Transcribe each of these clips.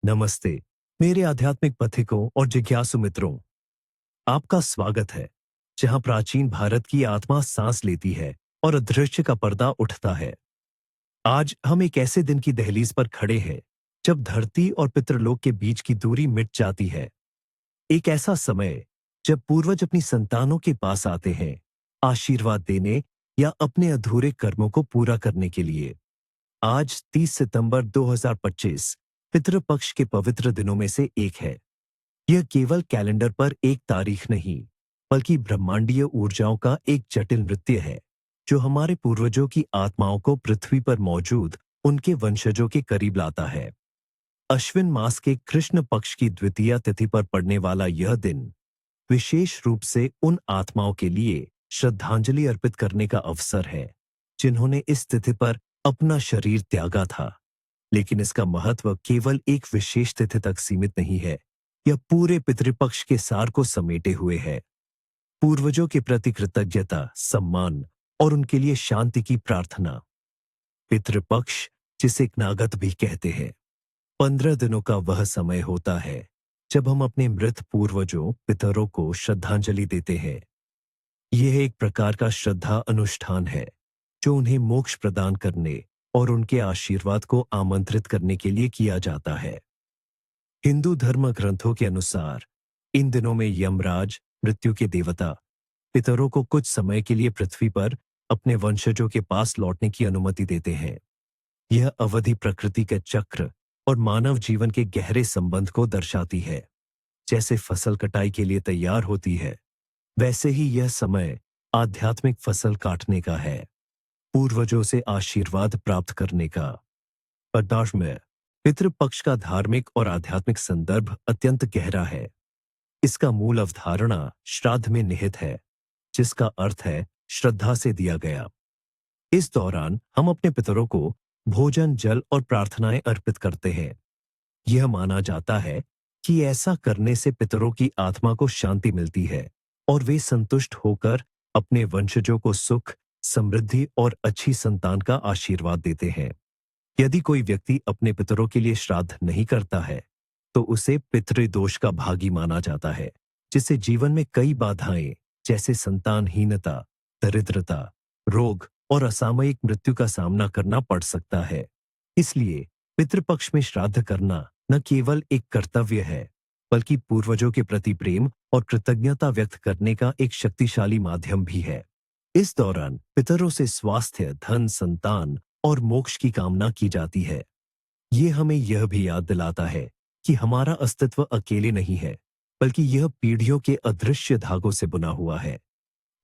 नमस्ते मेरे आध्यात्मिक पथिकों और जिज्ञासु मित्रों। आपका स्वागत है जहां प्राचीन भारत की आत्मा सांस लेती है और अदृश्य का पर्दा उठता है। आज हम एक ऐसे दिन की दहलीज पर खड़े हैं जब धरती और पितृलोक के बीच की दूरी मिट जाती है। एक ऐसा समय जब पूर्वज अपनी संतानों के पास आते हैं आशीर्वाद देने या अपने अधूरे कर्मों को पूरा करने के लिए। आज 30 सितंबर 2025 पितृपक्ष के पवित्र दिनों में से एक है। यह केवल कैलेंडर पर एक तारीख नहीं, बल्कि ब्रह्मांडीय ऊर्जाओं का एक जटिल नृत्य है जो हमारे पूर्वजों की आत्माओं को पृथ्वी पर मौजूद उनके वंशजों के करीब लाता है। अश्विन मास के कृष्ण पक्ष की द्वितीय तिथि पर पड़ने वाला यह दिन विशेष रूप से उन आत्माओं के लिए श्रद्धांजलि अर्पित करने का अवसर है जिन्होंने इस तिथि पर अपना शरीर त्यागा था। लेकिन इसका महत्व केवल एक विशेष तिथि तक सीमित नहीं है, यह पूरे पितृपक्ष के सार को समेटे हुए है। पूर्वजों के प्रति कृतज्ञता, सम्मान और उनके लिए शांति की प्रार्थना। पितृपक्ष, जिसे ज्ञागत भी कहते हैं, 15 दिनों का वह समय होता है जब हम अपने मृत पूर्वजों पितरों को श्रद्धांजलि देते हैं। यह एक प्रकार का श्रद्धा अनुष्ठान है जो उन्हें मोक्ष प्रदान करने और उनके आशीर्वाद को आमंत्रित करने के लिए किया जाता है। हिंदू धर्म ग्रंथों के अनुसार इन दिनों में यमराज, मृत्यु के देवता, पितरों को कुछ समय के लिए पृथ्वी पर अपने वंशजों के पास लौटने की अनुमति देते हैं। यह अवधि प्रकृति के चक्र और मानव जीवन के गहरे संबंध को दर्शाती है। जैसे फसल कटाई के लिए तैयार होती है, वैसे ही यह समय आध्यात्मिक फसल काटने का है, पूर्वजों से आशीर्वाद प्राप्त करने का। पद्मार्थ में पितृपक्ष का धार्मिक और आध्यात्मिक संदर्भ अत्यंत गहरा है। इसका मूल अवधारणा श्राद्ध में निहित है, जिसका अर्थ है श्रद्धा से दिया गया। इस दौरान हम अपने पितरों को भोजन, जल और प्रार्थनाएं अर्पित करते हैं। यह माना जाता है कि ऐसा करने से पितरों की आत्मा को शांति मिलती है और वे संतुष्ट होकर अपने वंशजों को सुख, समृद्धि और अच्छी संतान का आशीर्वाद देते हैं। यदि कोई व्यक्ति अपने पितरों के लिए श्राद्ध नहीं करता है, तो उसे पितृदोष का भागी माना जाता है, जिससे जीवन में कई बाधाएं जैसे संतानहीनता, दरिद्रता, रोग और असामयिक मृत्यु का सामना करना पड़ सकता है। इसलिए पितृपक्ष में श्राद्ध करना न केवल एक कर्तव्य है, बल्कि पूर्वजों के प्रति प्रेम और कृतज्ञता व्यक्त करने का एक शक्तिशाली माध्यम भी है। इस दौरान पितरों से स्वास्थ्य, धन, संतान और मोक्ष की कामना की जाती है। ये हमें यह भी याद दिलाता है कि हमारा अस्तित्व अकेले नहीं है, बल्कि यह पीढ़ियों के अदृश्य धागों से बुना हुआ है।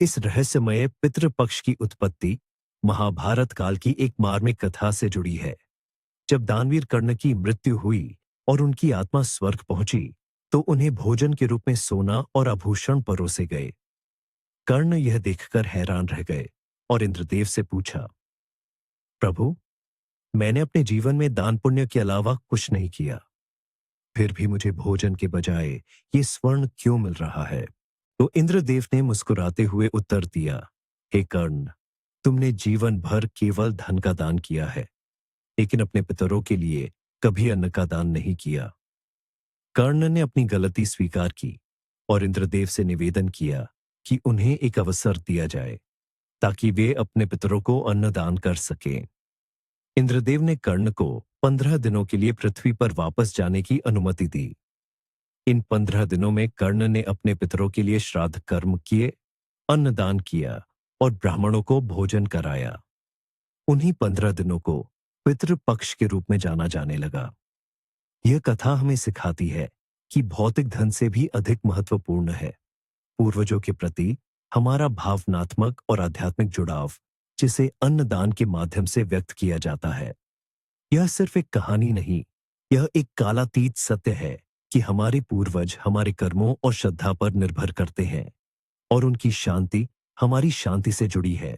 इस रहस्यमय पितृपक्ष की उत्पत्ति महाभारत काल की एक मार्मिक कथा से जुड़ी है। जब दानवीर कर्ण की मृत्यु हुई और उनकी आत्मा स्वर्ग पहुंची, तो उन्हें भोजन के रूप में सोना और आभूषण परोसे गए। कर्ण यह देखकर हैरान रह गए और इंद्रदेव से पूछा, प्रभु, मैंने अपने जीवन में दान पुण्य के अलावा कुछ नहीं किया, फिर भी मुझे भोजन के बजाय ये स्वर्ण क्यों मिल रहा है? तो इंद्रदेव ने मुस्कुराते हुए उत्तर दिया, हे कर्ण, तुमने जीवन भर केवल धन का दान किया है, लेकिन अपने पितरों के लिए कभी अन्न का दान नहीं किया। कर्ण ने अपनी गलती स्वीकार की और इंद्रदेव से निवेदन किया कि उन्हें एक अवसर दिया जाए ताकि वे अपने पितरों को अन्न दान कर सकें। इंद्रदेव ने कर्ण को 15 दिनों के लिए पृथ्वी पर वापस जाने की अनुमति दी। इन 15 दिनों में कर्ण ने अपने पितरों के लिए श्राद्ध कर्म किए, अन्नदान किया और ब्राह्मणों को भोजन कराया। उन्हीं 15 दिनों को पितृपक्ष के रूप में जाना जाने लगा। यह कथा हमें सिखाती है कि भौतिक धन से भी अधिक महत्वपूर्ण है पूर्वजों के प्रति हमारा भावनात्मक और आध्यात्मिक जुड़ाव, जिसे अन्नदान के माध्यम से व्यक्त किया जाता है। यह सिर्फ एक कहानी नहीं, यह एक कालातीत सत्य है कि हमारे पूर्वज हमारे कर्मों और श्रद्धा पर निर्भर करते हैं और उनकी शांति हमारी शांति से जुड़ी है।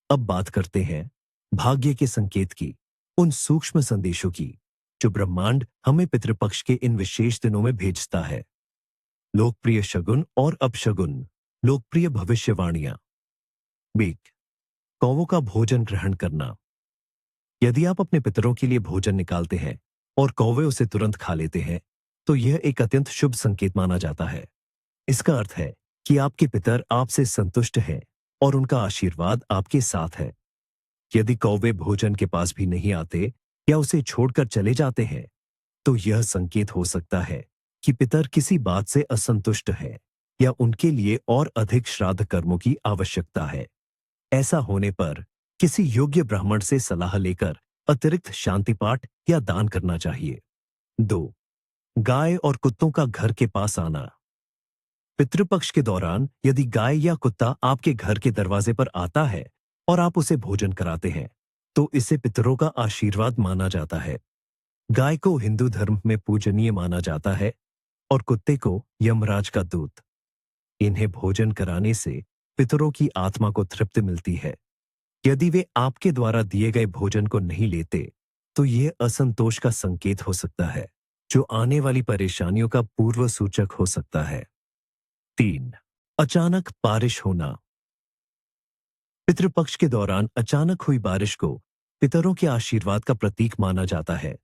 अब बात करते हैं भाग्य के संकेत की, उन सूक्ष्म संदेशों की जो ब्रह्मांड हमें पितृपक्ष के इन विशेष दिनों में भेजता है। लोकप्रिय शगुन और अपशगुन, लोकप्रिय भविष्यवाणियां। बेक, कौवों का भोजन ग्रहण करना। यदि आप अपने पितरों के लिए भोजन निकालते हैं, और कौवे उसे तुरंत खा लेते हैं, तो यह एक अत्यंत शुभ संकेत माना जाता है। इसका अर्थ है कि आपके पितर आपसे संतुष्ट हैं और उनका आशीर्वाद आपके साथ है। यदि कौवे भोजन के पास भी नहीं आते या उसे छोड़कर चले जाते हैं, तो यह संकेत हो सकता है कि पितर किसी बात से असंतुष्ट है या उनके लिए और अधिक श्राद्ध कर्मों की आवश्यकता है। ऐसा होने पर किसी योग्य ब्राह्मण से सलाह लेकर अतिरिक्त शांति पाठ या दान करना चाहिए। 2. गाय और कुत्तों का घर के पास आना। पितृपक्ष के दौरान यदि गाय या कुत्ता आपके घर के दरवाजे पर आता है और आप उसे भोजन कराते हैं, तो इसे पितरों का आशीर्वाद माना जाता है। गाय को हिंदू धर्म में पूजनीय माना जाता है और कुत्ते को यमराज का दूत। इन्हें भोजन कराने से पितरों की आत्मा को तृप्ति मिलती है। यदि वे आपके द्वारा दिए गए भोजन को नहीं लेते, तो यह असंतोष का संकेत हो सकता है, जो आने वाली परेशानियों का पूर्व सूचक हो सकता है। 3. अचानक बारिश होना। पितृपक्ष के दौरान अचानक हुई बारिश को पितरों के आशीर्वाद का प्रतीक माना जाता है।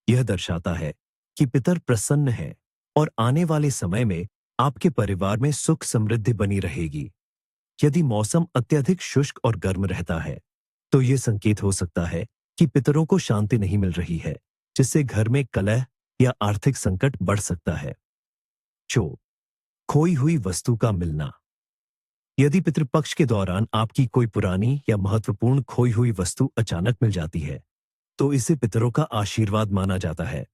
यह दर्शाता है कि पितर प्रसन्न हैं और आने वाले समय में आपके परिवार में सुख समृद्धि बनी रहेगी। यदि मौसम अत्यधिक शुष्क और गर्म रहता है, तो यह संकेत हो सकता है कि पितरों को शांति नहीं मिल रही है, जिससे घर में कलह या आर्थिक संकट बढ़ सकता है। 4. खोई हुई वस्तु का मिलना। यदि पितृपक्ष के दौरान आपकी कोई पुरानी या महत्वपूर्ण खोई हुई वस्तु अचानक मिल जाती है, तो इसे पितरों का आशीर्वाद माना जाता है।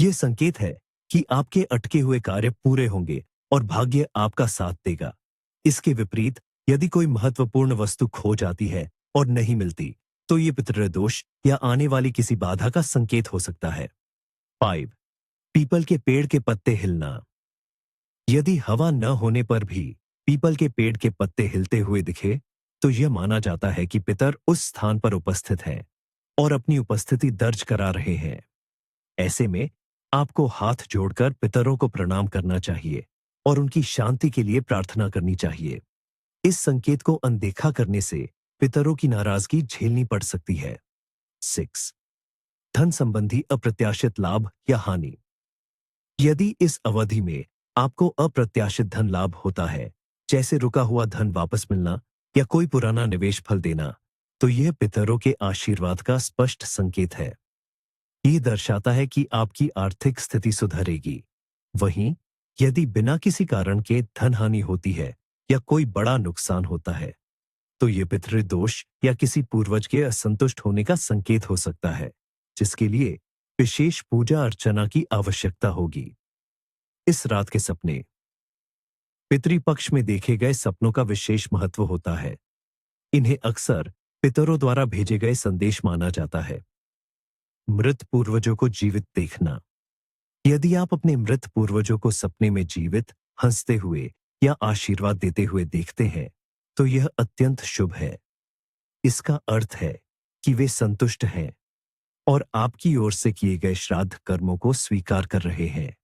यह संकेत है कि आपके अटके हुए कार्य पूरे होंगे और भाग्य आपका साथ देगा। इसके विपरीत यदि कोई महत्वपूर्ण वस्तु खो जाती है और नहीं मिलती, तो ये पितृदोष या आने वाली किसी बाधा का संकेत हो सकता है। 5. पीपल के पेड़ के पत्ते हिलना। यदि हवा न होने पर भी पीपल के पेड़ के पत्ते हिलते हुए दिखे, तो यह माना जाता है कि पितर उस स्थान पर उपस्थित हैं और अपनी उपस्थिति दर्ज करा रहे हैं। ऐसे में आपको हाथ जोड़कर पितरों को प्रणाम करना चाहिए और उनकी शांति के लिए प्रार्थना करनी चाहिए। इस संकेत को अनदेखा करने से पितरों की नाराजगी झेलनी पड़ सकती है। 6. धन संबंधी अप्रत्याशित लाभ या हानि। यदि इस अवधि में आपको अप्रत्याशित धन लाभ होता है, जैसे रुका हुआ धन वापस मिलना या कोई पुराना निवेश फल देना, तो यह पितरों के आशीर्वाद का स्पष्ट संकेत है। यह दर्शाता है कि आपकी आर्थिक स्थिति सुधरेगी। वहीं यदि बिना किसी कारण के धन हानि होती है या कोई बड़ा नुकसान होता है, तो यह पितृदोष या किसी पूर्वज के असंतुष्ट होने का संकेत हो सकता है, जिसके लिए विशेष पूजा अर्चना की आवश्यकता होगी। इस रात के सपने। पितृपक्ष में देखे गए सपनों का विशेष महत्व होता है। इन्हें अक्सर पितरों द्वारा भेजे गए संदेश माना जाता है। मृत पूर्वजों को जीवित देखना। यदि आप अपने मृत पूर्वजों को सपने में जीवित, हंसते हुए या आशीर्वाद देते हुए देखते हैं, तो यह अत्यंत शुभ है। इसका अर्थ है कि वे संतुष्ट हैं और आपकी ओर से किए गए श्राद्ध कर्मों को स्वीकार कर रहे हैं।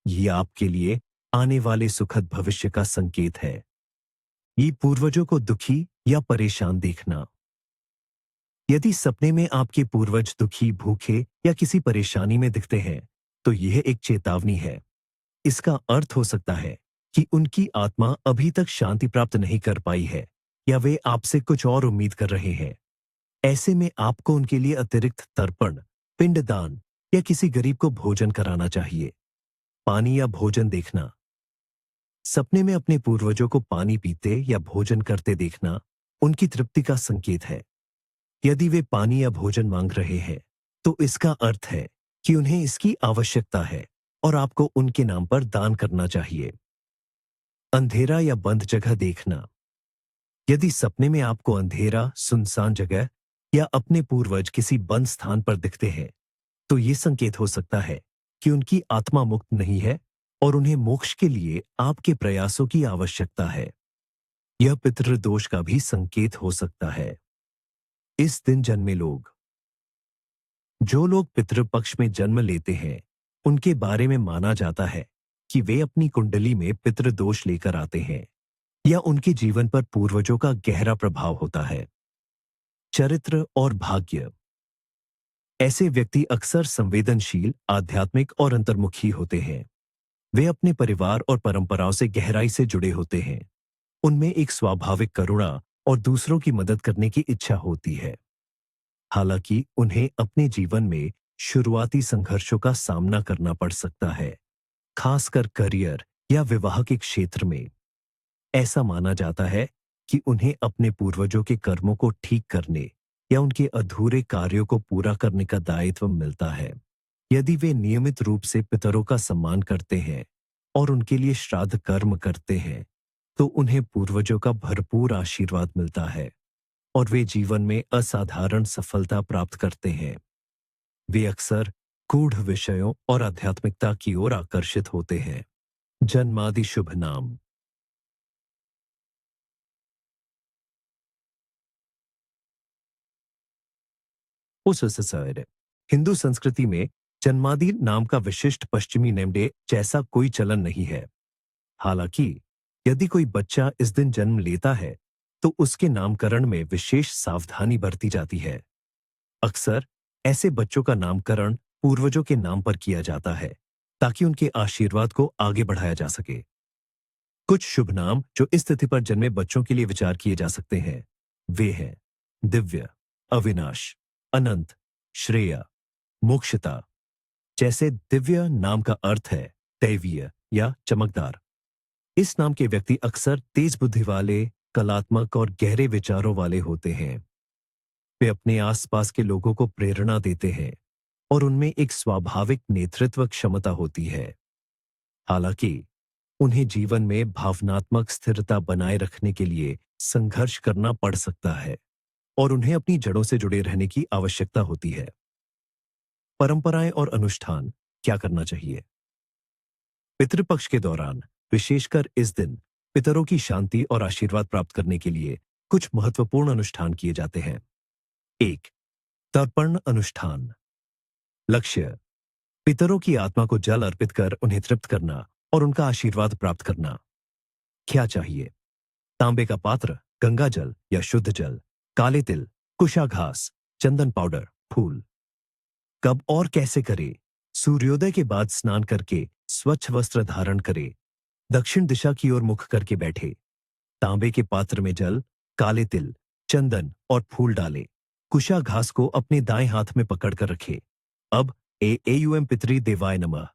यह आपके लिए आने वाले सुखद भविष्य का संकेत है। ये पूर्वजों को दुखी या परेशान देखना। यदि सपने में आपके पूर्वज दुखी, भूखे या किसी परेशानी में दिखते हैं, तो यह एक चेतावनी है। इसका अर्थ हो सकता है कि उनकी आत्मा अभी तक शांति प्राप्त नहीं कर पाई है या वे आपसे कुछ और उम्मीद कर रहे हैं। ऐसे में आपको उनके लिए अतिरिक्त तर्पण, पिंडदान या किसी गरीब को भोजन कराना चाहिए। पानी या भोजन देखना। सपने में अपने पूर्वजों को पानी पीते या भोजन करते देखना उनकी तृप्ति का संकेत है। यदि वे पानी या भोजन मांग रहे हैं, तो इसका अर्थ है कि उन्हें इसकी आवश्यकता है और आपको उनके नाम पर दान करना चाहिए। अंधेरा या बंद जगह देखना। यदि सपने में आपको अंधेरा, सुनसान जगह या अपने पूर्वज किसी बंद स्थान पर दिखते हैं, तो ये संकेत हो सकता है कि उनकी आत्मा मुक्त नहीं है और उन्हें मोक्ष के लिए आपके प्रयासों की आवश्यकता है। यह पितृदोष का भी संकेत हो सकता है। इस दिन जन्मे लोग। जो लोग पितृपक्ष में जन्म लेते हैं, उनके बारे में माना जाता है कि वे अपनी कुंडली में पितृदोष लेकर आते हैं या उनके जीवन पर पूर्वजों का गहरा प्रभाव होता है। चरित्र और भाग्य। ऐसे व्यक्ति अक्सर संवेदनशील, आध्यात्मिक और अंतर्मुखी होते हैं। वे अपने परिवार और परंपराओं से गहराई से जुड़े होते हैं। उनमें एक स्वाभाविक करुणा और दूसरों की मदद करने की इच्छा होती है। हालांकि उन्हें अपने जीवन में शुरुआती संघर्षों का सामना करना पड़ सकता है, खासकर करियर या विवाह के क्षेत्र में। ऐसा माना जाता है कि उन्हें अपने पूर्वजों के कर्मों को ठीक करने या उनके अधूरे कार्यों को पूरा करने का दायित्व मिलता है। यदि वे नियमित रूप से पितरों का सम्मान करते हैं और उनके लिए श्राद्ध कर्म करते हैं, तो उन्हें पूर्वजों का भरपूर आशीर्वाद मिलता है और वे जीवन में असाधारण सफलता प्राप्त करते हैं। वे अक्सर गूढ़ विषयों और आध्यात्मिकता की ओर आकर्षित होते हैं। जन्मादि शुभ नाम। उस सर हिंदू संस्कृति में जन्मादि नाम का विशिष्ट पश्चिमी नेम डे जैसा कोई चलन नहीं है। हालांकि यदि कोई बच्चा इस दिन जन्म लेता है, तो उसके नामकरण में विशेष सावधानी बरती जाती है। अक्सर ऐसे बच्चों का नामकरण पूर्वजों के नाम पर किया जाता है, ताकि उनके आशीर्वाद को आगे बढ़ाया जा सके। कुछ शुभ नाम जो इस तिथि पर जन्मे बच्चों के लिए विचार किए जा सकते हैं, वे हैं दिव्य, अविनाश, अनंत, श्रेया, मोक्षता। जैसे दिव्य नाम का अर्थ है दैवीय या चमकदार। इस नाम के व्यक्ति अक्सर तेज बुद्धि वाले, कलात्मक और गहरे विचारों वाले होते हैं। वे अपने आसपास के लोगों को प्रेरणा देते हैं और उनमें एक स्वाभाविक नेतृत्व क्षमता होती है। हालांकि उन्हें जीवन में भावनात्मक स्थिरता बनाए रखने के लिए संघर्ष करना पड़ सकता है और उन्हें अपनी जड़ों से जुड़े रहने की आवश्यकता होती है। परंपराएं और अनुष्ठान क्या करना चाहिए? पितृपक्ष के दौरान, विशेषकर इस दिन, पितरों की शांति और आशीर्वाद प्राप्त करने के लिए कुछ महत्वपूर्ण अनुष्ठान किए जाते हैं। 1. तर्पण अनुष्ठान। लक्ष्य: पितरों की आत्मा को जल अर्पित कर उन्हें तृप्त करना और उनका आशीर्वाद प्राप्त करना। क्या चाहिए? तांबे का पात्र, गंगा जल या शुद्ध जल, काले तिल, कुशा घास, चंदन पाउडर, फूल। कब और कैसे करें? सूर्योदय के बाद स्नान करके स्वच्छ वस्त्र धारण करें। दक्षिण दिशा की ओर मुख करके बैठे। तांबे के पात्र में जल, काले तिल, चंदन और फूल डालें। कुशा घास को अपने दाएं हाथ में पकड़कर रखें। अब एएयूएम पितरी देवाय नमः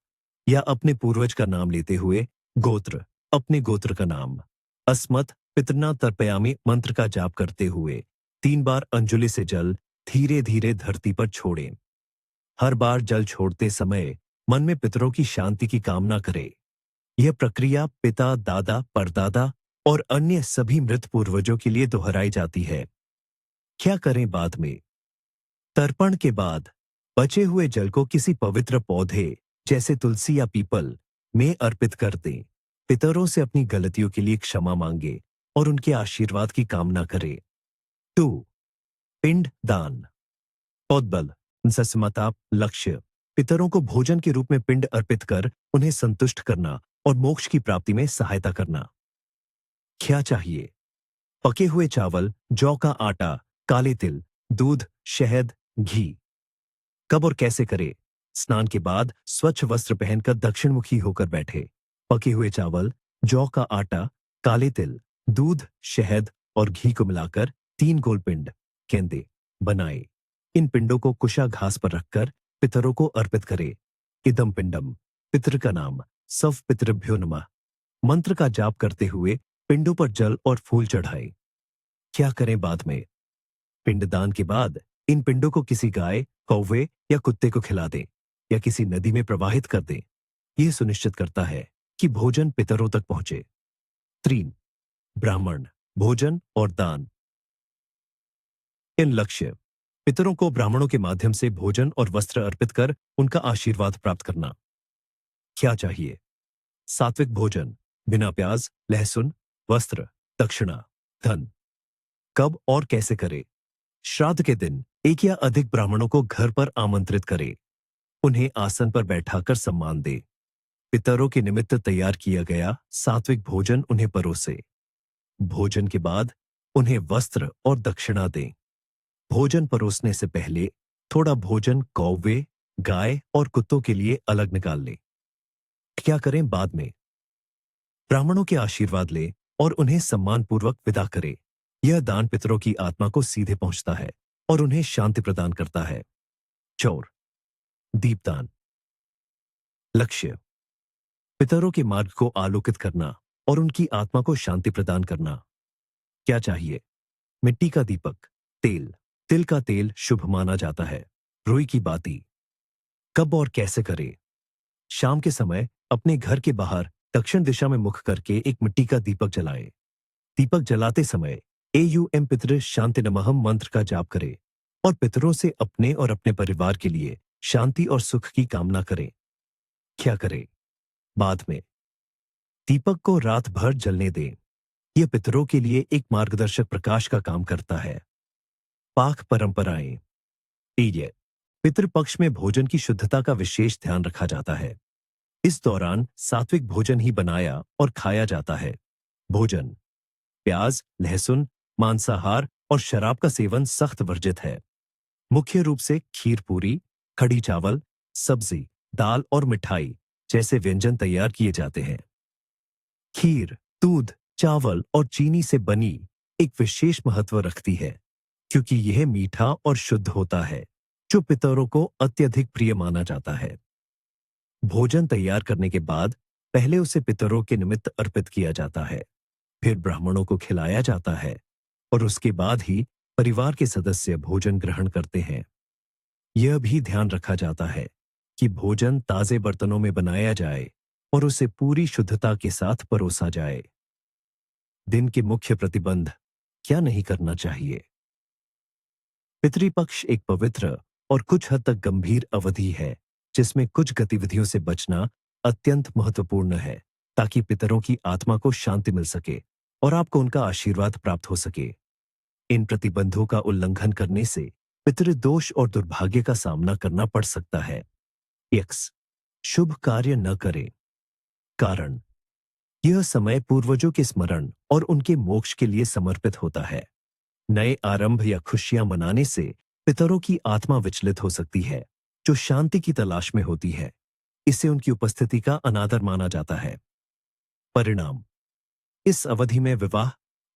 या अपने पूर्वज का नाम लेते हुए गोत्र, अपने गोत्र का नाम, अस्मत् पितृना तर्पयामि मंत्र का जाप करते हुए 3 बार अंजुलि से जल धीरे धीरे धरती पर छोड़ें। हर बार जल छोड़ते समय मन में पितरों की शांति की कामना करें। यह प्रक्रिया पिता, दादा, परदादा और अन्य सभी मृत पूर्वजों के लिए दोहराई जाती है। क्या करें बाद में? तर्पण के बाद बचे हुए जल को किसी पवित्र पौधे जैसे तुलसी या पीपल में अर्पित कर दें। पितरों से अपनी गलतियों के लिए क्षमा मांगे और उनके आशीर्वाद की कामना करें। 2. पिंड दान। पौद्बल सस्मताप। लक्ष्य: पितरों को भोजन के रूप में पिंड अर्पित कर उन्हें संतुष्ट करना और मोक्ष की प्राप्ति में सहायता करना। क्या चाहिए? पके हुए चावल, जौ का आटा, काले तिल, दूध, शहद, घी। कब और कैसे करें? स्नान के बाद स्वच्छ वस्त्र पहनकर दक्षिणमुखी होकर बैठे। पके हुए चावल, जौ का आटा, काले तिल, दूध, शहद और घी को मिलाकर 3 गोल पिंड केंदे बनाए। इन पिंडों को कुशा घास पर रखकर पितरों को अर्पित करें। इदम पिंडम, पितृ का नाम, सव पितृभ्यो नमः मंत्र का जाप करते हुए पिंडों पर जल और फूल चढ़ाएं। क्या करें बाद में? पिंडदान के बाद इन पिंडों को किसी गाय, कौवे या कुत्ते को खिला दें या किसी नदी में प्रवाहित कर दें। यह सुनिश्चित करता है कि भोजन पितरों तक पहुंचे। 3. ब्राह्मण, भोजन और दान। इन लक्ष्य: पितरों को ब्राह्मणों के माध्यम से भोजन और वस्त्र अर्पित कर उनका आशीर्वाद प्राप्त करना। क्या चाहिए? सात्विक भोजन, बिना प्याज, लहसुन, वस्त्र, दक्षिणा, धन। कब और कैसे करें? श्राद्ध के दिन 1 या अधिक ब्राह्मणों को घर पर आमंत्रित करें। उन्हें आसन पर बैठाकर सम्मान दें। पितरों के निमित्त तैयार किया गया सात्विक भोजन उन्हें परोसे। भोजन के बाद उन्हें वस्त्र और दक्षिणा दें। भोजन परोसने से पहले थोड़ा भोजन कौवे, गाय और कुत्तों के लिए अलग निकाल लें। क्या करें बाद में? ब्राह्मणों के आशीर्वाद लें और उन्हें सम्मानपूर्वक विदा करें। यह दान पितरों की आत्मा को सीधे पहुंचता है और उन्हें शांति प्रदान करता है। चौर दीपदान। लक्ष्य पितरों के मार्ग को आलोकित करना और उनकी आत्मा को शांति प्रदान करना। क्या चाहिए? मिट्टी का दीपक, तेल। तिल का तेल शुभ माना जाता है। रुई की बाती। कब और कैसे करें? शाम के समय अपने घर के बाहर दक्षिण दिशा में मुख करके एक मिट्टी का दीपक जलाएं। दीपक जलाते समय एयुएम पितृ शांति नमः मंत्र का जाप करें और पितरों से अपने और अपने परिवार के लिए शांति और सुख की कामना करें। क्या करें? बाद में दीपक को रात भर जलने दें। यह पितरों के लिए एक मार्गदर्शक प्रकाश का काम करता है। पाक परंपराएं। ये पितृपक्ष में भोजन की शुद्धता का विशेष ध्यान रखा जाता है। इस दौरान सात्विक भोजन ही बनाया और खाया जाता है। भोजन प्याज, लहसुन, मांसाहार और शराब का सेवन सख्त वर्जित है। मुख्य रूप से खीर पूरी, कढ़ी चावल, सब्जी, दाल और मिठाई जैसे व्यंजन तैयार किए जाते हैं। खीर दूध, चावल और चीनी से बनी एक विशेष महत्व रखती है क्योंकि यह मीठा और शुद्ध होता है, जो पितरों को अत्यधिक प्रिय माना जाता है। भोजन तैयार करने के बाद पहले उसे पितरों के निमित्त अर्पित किया जाता है, फिर ब्राह्मणों को खिलाया जाता है और उसके बाद ही परिवार के सदस्य भोजन ग्रहण करते हैं। यह भी ध्यान रखा जाता है कि भोजन ताजे बर्तनों में बनाया जाए और उसे पूरी शुद्धता के साथ परोसा जाए। दिन के मुख्य प्रतिबंध। क्या नहीं करना चाहिए? पितृपक्ष एक पवित्र और कुछ हद तक गंभीर अवधि है जिसमें कुछ गतिविधियों से बचना अत्यंत महत्वपूर्ण है ताकि पितरों की आत्मा को शांति मिल सके और आपको उनका आशीर्वाद प्राप्त हो सके। इन प्रतिबंधों का उल्लंघन करने से पितृदोष और दुर्भाग्य का सामना करना पड़ सकता है। एक्स शुभ कार्य न करें। कारण यह समय पूर्वजों के स्मरण और उनके मोक्ष के लिए समर्पित होता है। नए आरंभ या खुशियां मनाने से पितरों की आत्मा विचलित हो सकती है, जो शांति की तलाश में होती है। इसे उनकी उपस्थिति का अनादर माना जाता है। परिणाम इस अवधि में विवाह,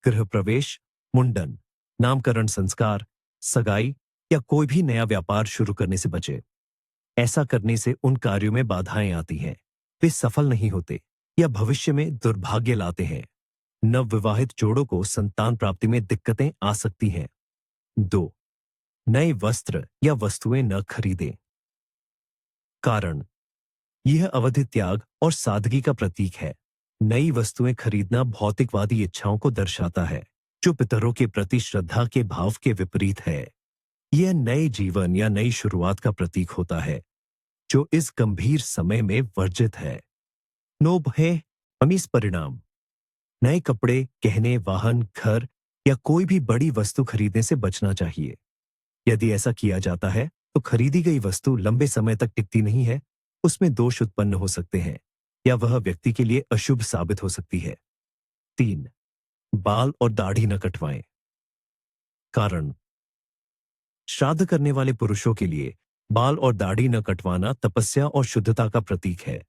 गृह प्रवेश, मुंडन, नामकरण संस्कार, सगाई या कोई भी नया व्यापार शुरू करने से बचे। ऐसा करने से उन कार्यों में बाधाएं आती हैं, वे सफल नहीं होते या भविष्य में दुर्भाग्य लाते हैं। नवविवाहित जोड़ों को संतान प्राप्ति में दिक्कतें आ सकती हैं। 2. नए वस्त्र या वस्तुएं न खरीदें। कारण यह अवधि त्याग और सादगी का प्रतीक है। नई वस्तुएं खरीदना भौतिकवादी इच्छाओं को दर्शाता है, जो पितरों के प्रति श्रद्धा के भाव के विपरीत है। यह नए जीवन या नई शुरुआत का प्रतीक होता है, जो इस गंभीर समय में वर्जित है। नोब है अमीस। परिणाम नए कपड़े, गहने, वाहन, घर या कोई भी बड़ी वस्तु खरीदने से बचना चाहिए। यदि ऐसा किया जाता है तो खरीदी गई वस्तु लंबे समय तक टिकती नहीं है, उसमें दोष उत्पन्न हो सकते हैं या वह व्यक्ति के लिए अशुभ साबित हो सकती है। 3. बाल और दाढ़ी न कटवाएं। कारण श्राद्ध करने वाले पुरुषों के लिए बाल और दाढ़ी न कटवाना तपस्या और शुद्धता का प्रतीक है।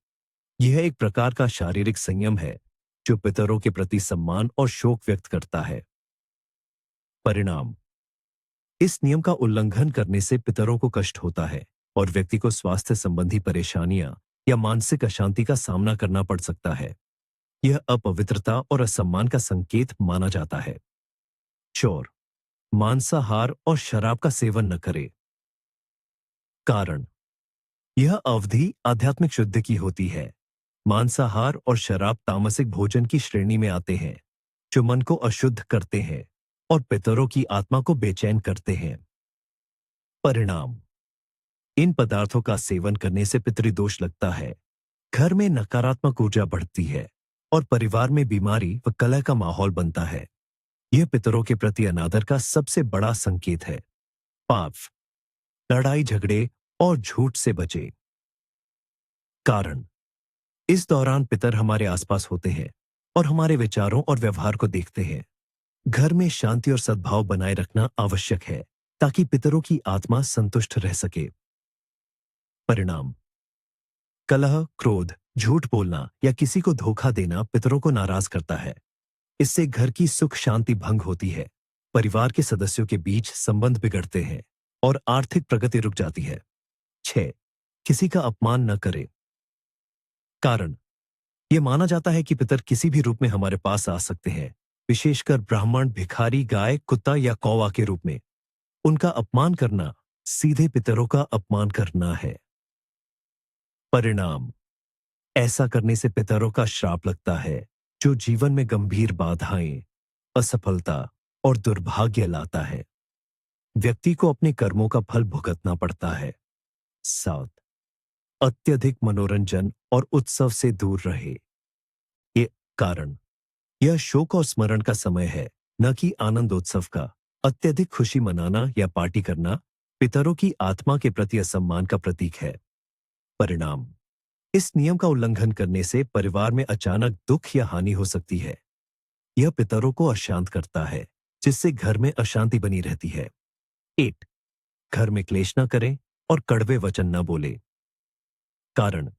यह एक प्रकार का शारीरिक संयम है जो पितरों के प्रति सम्मान और शोक व्यक्त करता है। परिणाम इस नियम का उल्लंघन करने से पितरों को कष्ट होता है और व्यक्ति को स्वास्थ्य संबंधी परेशानियां या मानसिक अशांति का सामना करना पड़ सकता है। यह अपवित्रता और असम्मान का संकेत माना जाता है। चौर मांसाहार और शराब का सेवन न करे। कारण यह अवधि आध्यात्मिक शुद्धि की होती है। मांसाहार और शराब तामसिक भोजन की श्रेणी में आते हैं, जो मन को अशुद्ध करते हैं और पितरों की आत्मा को बेचैन करते हैं। परिणाम इन पदार्थों का सेवन करने से पितृदोष लगता है, घर में नकारात्मक ऊर्जा बढ़ती है और परिवार में बीमारी व कलह का माहौल बनता है। यह पितरों के प्रति अनादर का सबसे बड़ा संकेत है। पाप लड़ाई झगड़े और झूठ से बचे। कारण इस दौरान पितर हमारे आसपास होते हैं और हमारे विचारों और व्यवहार को देखते हैं। घर में शांति और सद्भाव बनाए रखना आवश्यक है ताकि पितरों की आत्मा संतुष्ट रह सके। परिणाम: कलह, क्रोध, झूठ बोलना या किसी को धोखा देना पितरों को नाराज करता है। इससे घर की सुख शांति भंग होती है, परिवार के सदस्यों के बीच संबंध बिगड़ते हैं और आर्थिक प्रगति रुक जाती है। 6. किसी का अपमान न करें। कारण: यह माना जाता है कि पितर किसी भी रूप में हमारे पास आ सकते हैं, विशेषकर ब्राह्मण, भिखारी, गाय, कुत्ता या कौवा के रूप में। उनका अपमान करना सीधे पितरों का अपमान करना है। परिणाम: ऐसा करने से पितरों का श्राप लगता है, जो जीवन में गंभीर बाधाएं, असफलता और दुर्भाग्य लाता है। व्यक्ति को अपने कर्मों का फल भुगतना पड़ता है। 7. अत्यधिक मनोरंजन और उत्सव से दूर रहे। ये कारण: यह शोक और स्मरण का समय है, न कि आनंदोत्सव का। अत्यधिक खुशी मनाना या पार्टी करना पितरों की आत्मा के प्रति असम्मान का प्रतीक है। परिणाम: इस नियम का उल्लंघन करने से परिवार में अचानक दुख या हानि हो सकती है। यह पितरों को अशांत करता है, जिससे घर में अशांति बनी रहती है। 8. घर में क्लेश न करें और कड़वे वचन न बोले। कारण: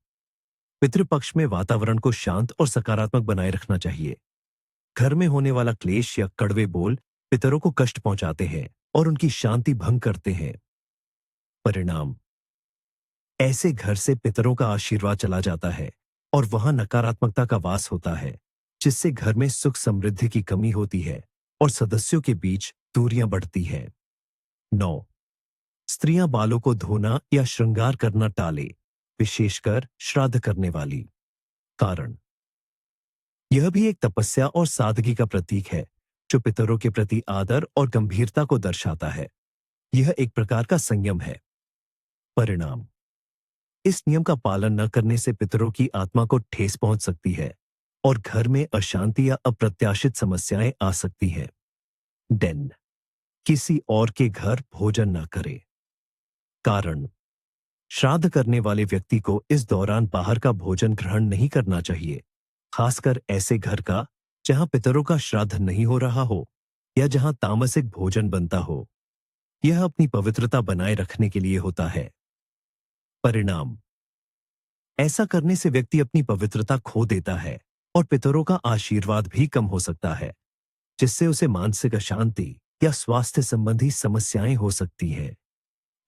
पितृपक्ष में वातावरण को शांत और सकारात्मक बनाए रखना चाहिए। घर में होने वाला क्लेश या कड़वे बोल पितरों को कष्ट पहुंचाते हैं और उनकी शांति भंग करते हैं। परिणाम: ऐसे घर से पितरों का आशीर्वाद चला जाता है और वहां नकारात्मकता का वास होता है, जिससे घर में सुख समृद्धि की कमी होती है और सदस्यों के बीच दूरियां बढ़ती हैं। 9. स्त्रियां बालों को धोना या श्रृंगार करना टाले, विशेषकर श्राद्ध करने वाली। कारण: यह भी एक तपस्या और सादगी का प्रतीक है, जो पितरों के प्रति आदर और गंभीरता को दर्शाता है। यह एक प्रकार का संयम है। परिणाम: इस नियम का पालन न करने से पितरों की आत्मा को ठेस पहुंच सकती है और घर में अशांति या अप्रत्याशित समस्याएं आ सकती हैं। 10. किसी और के घर भोजन न करे। कारण: श्राद्ध करने वाले व्यक्ति को इस दौरान बाहर का भोजन ग्रहण नहीं करना चाहिए, खासकर ऐसे घर का जहां पितरों का श्राद्ध नहीं हो रहा हो या जहां तामसिक भोजन बनता हो। यह अपनी पवित्रता बनाए रखने के लिए होता है। परिणाम: ऐसा करने से व्यक्ति अपनी पवित्रता खो देता है और पितरों का आशीर्वाद भी कम हो सकता है, जिससे उसे मानसिक अशांति या स्वास्थ्य संबंधी समस्याएं हो सकती हैं।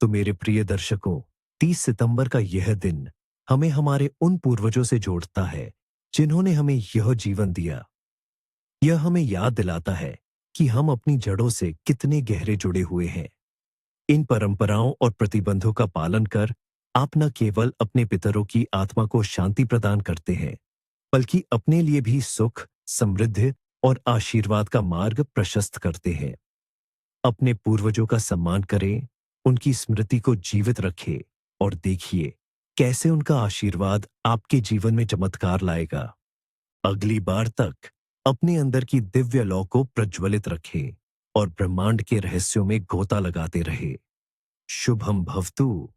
तो मेरे प्रिय दर्शकों, 30 सितंबर का यह दिन हमें हमारे उन पूर्वजों से जोड़ता है, जिन्होंने हमें यह जीवन दिया। यह हमें याद दिलाता है कि हम अपनी जड़ों से कितने गहरे जुड़े हुए हैं। इन परंपराओं और प्रतिबंधों का पालन कर आप न केवल अपने पितरों की आत्मा को शांति प्रदान करते हैं, बल्कि अपने लिए भी सुख, समृद्धि और आशीर्वाद का मार्ग प्रशस्त करते हैं। अपने पूर्वजों का सम्मान करें, उनकी स्मृति को जीवित रखें और देखिए कैसे उनका आशीर्वाद आपके जीवन में चमत्कार लाएगा। अगली बार तक अपने अंदर की दिव्य लौ को प्रज्वलित रखें और ब्रह्मांड के रहस्यों में गोता लगाते रहे। शुभम भवतु।